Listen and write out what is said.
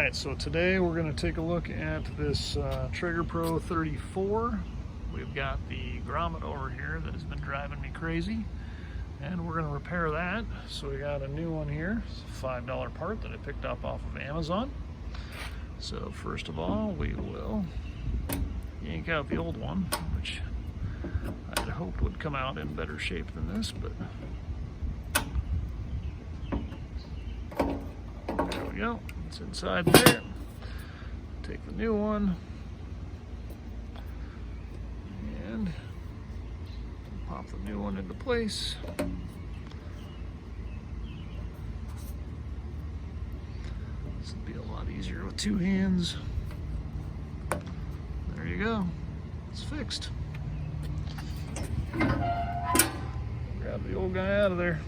Alright, so today we're going to take a look at this Traeger Pro 34. We've got the grommet over here that has been driving me crazy, and we're going to repair that. So we got a new one here. It's a $5 part that I picked up off of Amazon. So first of all, we will yank out the old one, which I had hoped would come out in better shape than this, but there we go. It's inside there. Take the new one and pop the new one into place. This will be a lot easier with two hands. There you go. It's fixed. Grab the old guy out of there.